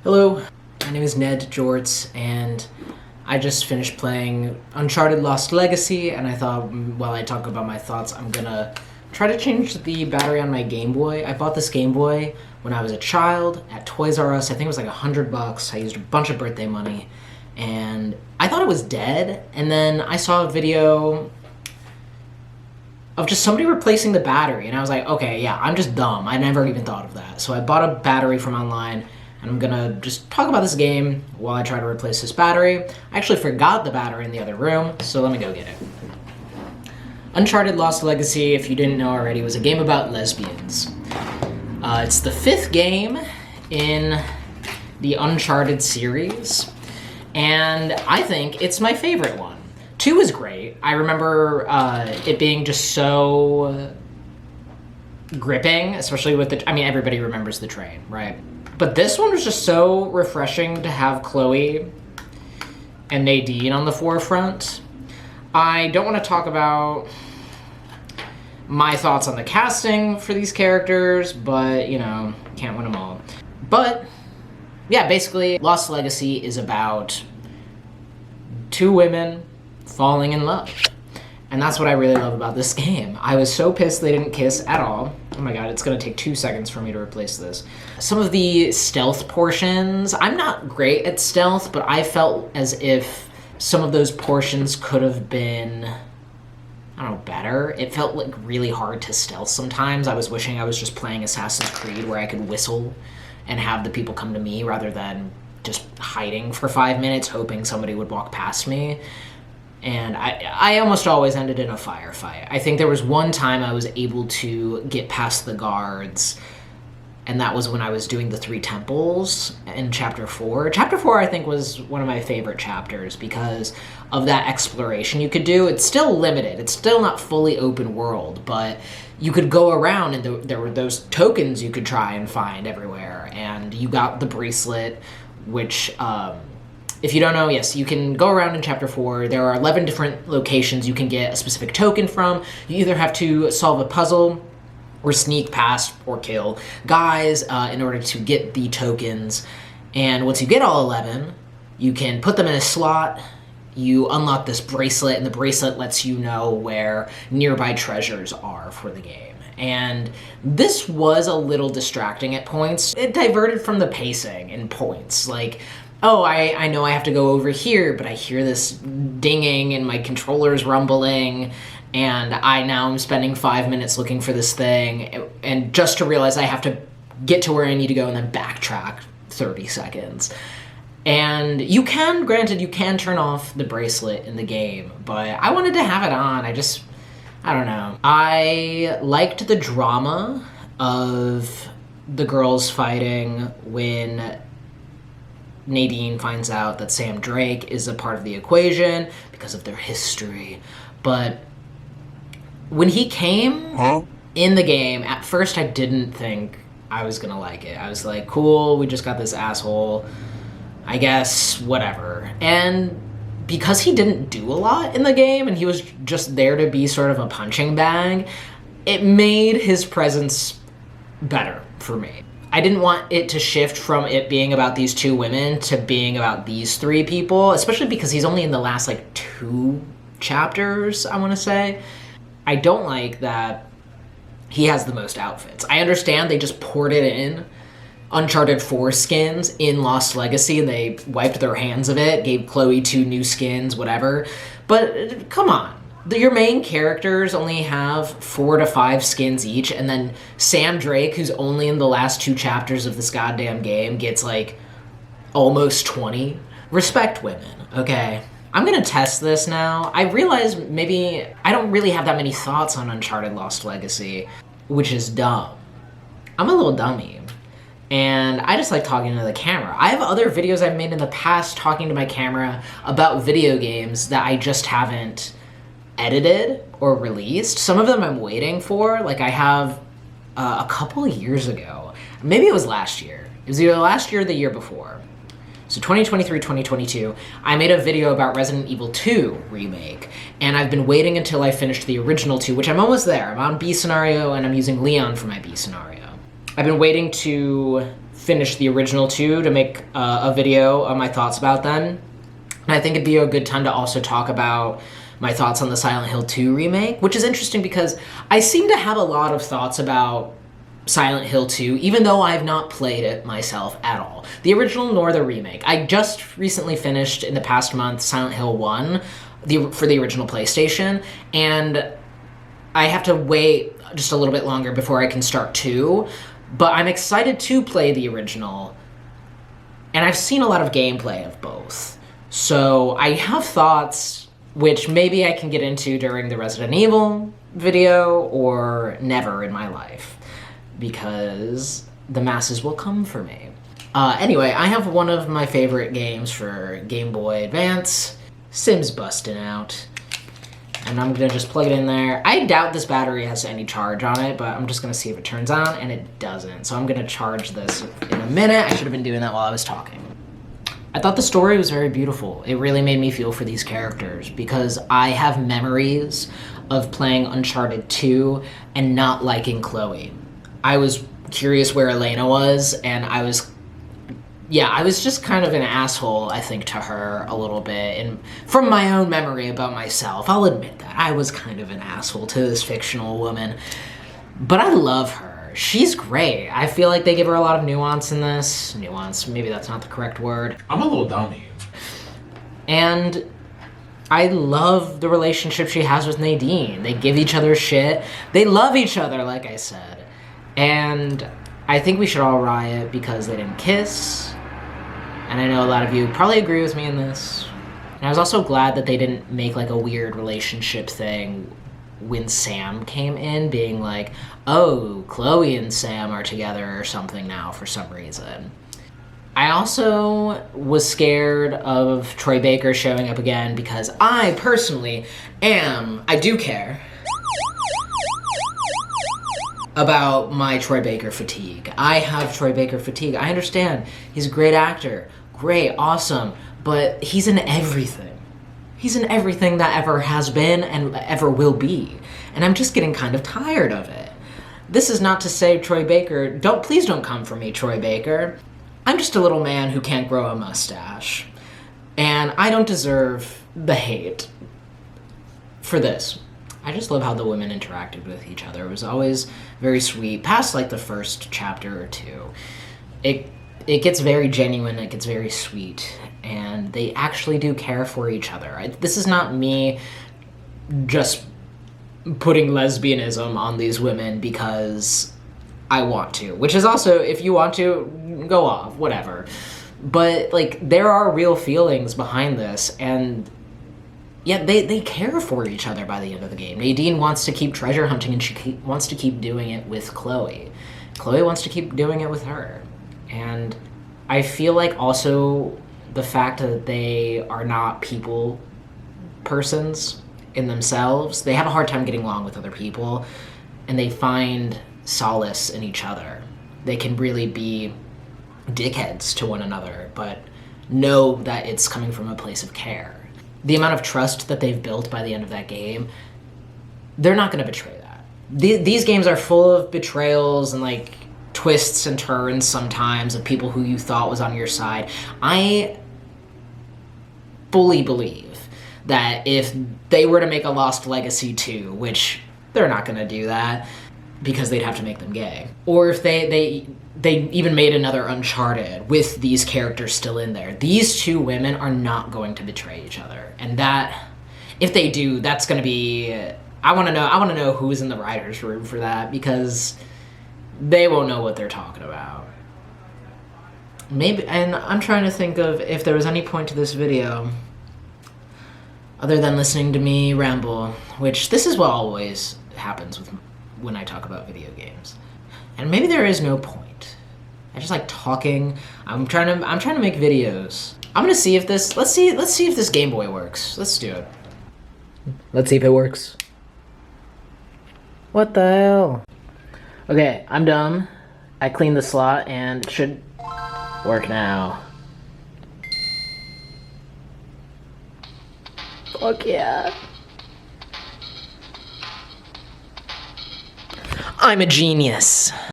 Hello, my name is Ned Jorts, and I just finished playing Uncharted Lost Legacy, and I thought while I talk about my thoughts, I'm gonna try to change the battery on my Game Boy. I bought this Game Boy when I was a child at Toys R Us. I think it was like $100. I used a bunch of birthday money, and I thought it was dead, and then I saw a video of just somebody replacing the battery, and I was like, okay, yeah, I'm just dumb. I never even thought of that. So I bought a battery from online, and I'm gonna just talk about this game while I try to replace this battery. I actually forgot the battery in the other room, so let me go get it. Uncharted Lost Legacy, if you didn't know already, was a game about lesbians. It's the 5th game in the Uncharted series, and I think it's my favorite one. 2 is great. I remember it being just so gripping, especially with everybody remembers the train, right? But this one was just so refreshing to have Chloe and Nadine on the forefront. I don't want to talk about my thoughts on the casting for these characters, but, can't win them all. But, yeah, basically, Lost Legacy is about 2 women falling in love. And that's what I really love about this game. I was so pissed they didn't kiss at all. Oh my god, it's gonna take 2 seconds for me to replace this. Some of the stealth portions, I'm not great at stealth, but I felt as if some of those portions could have been, I don't know, better. It felt like really hard to stealth sometimes. I was wishing I was just playing Assassin's Creed where I could whistle and have the people come to me rather than just hiding for 5 minutes hoping somebody would walk past me. And I almost always ended in a firefight. I think there was one time I was able to get past the guards, and that was when I was doing the 3 temples in Chapter 4. Chapter 4, I think, was one of my favorite chapters because of that exploration you could do. It's still limited. It's still not fully open world, but you could go around, and there were those tokens you could try and find everywhere. And you got the bracelet, which... if you don't know, yes, you can go around in Chapter 4. There are 11 different locations you can get a specific token from. You either have to solve a puzzle or sneak past or kill guys in order to get the tokens. And once you get all 11, you can put them in a slot. You unlock this bracelet, and the bracelet lets you know where nearby treasures are for the game. And this was a little distracting at points. It diverted from the pacing in points. Like, oh, I know I have to go over here, but I hear this dinging and my controller's rumbling, and I now am spending 5 minutes looking for this thing, and just to realize I have to get to where I need to go and then backtrack 30 seconds. And you can turn off the bracelet in the game, but I wanted to have it on. I don't know. I liked the drama of the girls fighting when Nadine finds out that Sam Drake is a part of the equation because of their history. But when he came in the game, at first I didn't think I was gonna like it. I was like, cool, we just got this asshole, I guess, whatever. And because he didn't do a lot in the game and he was just there to be sort of a punching bag, it made his presence better for me. I didn't want it to shift from it being about these 2 women to being about these 3 people, especially because he's only in the last, 2 chapters, I want to say. I don't like that he has the most outfits. I understand they just ported in Uncharted 4 skins in Lost Legacy, and they wiped their hands of it, gave Chloe 2 new skins, whatever. But come on. Your main characters only have 4 to 5 skins each, and then Sam Drake, who's only in the last 2 chapters of this goddamn game, gets, almost 20. Respect women, okay? I'm gonna test this now. I realize maybe I don't really have that many thoughts on Uncharted Lost Legacy, which is dumb. I'm a little dummy, and I just like talking to the camera. I have other videos I've made in the past talking to my camera about video games that I just haven't edited or released. Some of them I'm waiting for. Like I have a couple years ago, maybe it was last year. It was either last year or the year before. So 2023, 2022, I made a video about Resident Evil 2 remake, and I've been waiting until I finished the original 2, which I'm almost there. I'm on B scenario, and I'm using Leon for my B scenario. I've been waiting to finished the original two to make a video of my thoughts about them. And I think it'd be a good time to also talk about my thoughts on the Silent Hill 2 remake, which is interesting because I seem to have a lot of thoughts about Silent Hill 2, even though I've not played it myself at all. The original nor the remake. I just recently finished, in the past month, Silent Hill 1 for the original PlayStation, and I have to wait just a little bit longer before I can start 2, but I'm excited to play the original, and I've seen a lot of gameplay of both. So I have thoughts, which maybe I can get into during the Resident Evil video, or never in my life, because the masses will come for me. Anyway, I have one of my favorite games for Game Boy Advance, Sims Bustin' Out. And I'm gonna just plug it in there. I doubt this battery has any charge on it, but I'm just gonna see if it turns on, and it doesn't. So I'm gonna charge this in a minute. I should have been doing that while I was talking. I thought the story was very beautiful. It really made me feel for these characters because I have memories of playing Uncharted 2 and not liking Chloe. I was curious where Elena was, and I was just kind of an asshole, I think, to her a little bit. And from my own memory about myself, I'll admit that. I was kind of an asshole to this fictional woman. But I love her. She's great. I feel like they give her a lot of nuance in this. Nuance, maybe that's not the correct word. I'm a little dummy. And I love the relationship she has with Nadine. They give each other shit. They love each other, like I said. And I think we should all riot because they didn't kiss. And I know a lot of you probably agree with me in this. And I was also glad that they didn't make like a weird relationship thing when Sam came in, being like, oh, Chloe and Sam are together or something now for some reason. I also was scared of Troy Baker showing up again because I personally I do care about my Troy Baker fatigue. I have Troy Baker fatigue. I understand. He's a great actor. Great, awesome. But he's in everything. He's in everything that ever has been and ever will be. And I'm just getting kind of tired of it. This is not to say Troy Baker, please don't come for me, Troy Baker. I'm just a little man who can't grow a mustache. And I don't deserve the hate for this. I just love how the women interacted with each other. It was always very sweet. Past like the first chapter or two, it gets very genuine, it gets very sweet, and they actually do care for each other. This is not me just putting lesbianism on these women because I want to, which is also, if you want to, go off, whatever. But like, there are real feelings behind this, and yet they care for each other by the end of the game. Nadine wants to keep treasure hunting, and she wants to keep doing it with Chloe. Chloe wants to keep doing it with her. And I feel like also the fact that they are not people persons in themselves, they have a hard time getting along with other people, and they find solace in each other. They can really be dickheads to one another, but know that it's coming from a place of care. The amount of trust that they've built by the end of that game, they're not going to betray that. These games are full of betrayals and like twists and turns sometimes of people who you thought was on your side. I fully believe that if they were to make a Lost Legacy 2, which they're not going to do that because they'd have to make them gay, or if they even made another Uncharted with these characters still in there, these two women are not going to betray each other. And that, if they do, that's going to be, I want to know who's in the writer's room for that, because they won't know what they're talking about. Maybe, and I'm trying to think of if there was any point to this video other than listening to me ramble, which this is what always happens when I talk about video games. And maybe there is no point. I just like talking. I'm trying to make videos. I'm gonna see if this, let's see if this Game Boy works. Let's do it. Let's see if it works. What the hell? Okay, I'm done. I cleaned the slot and it should work now. Fuck yeah. I'm a genius.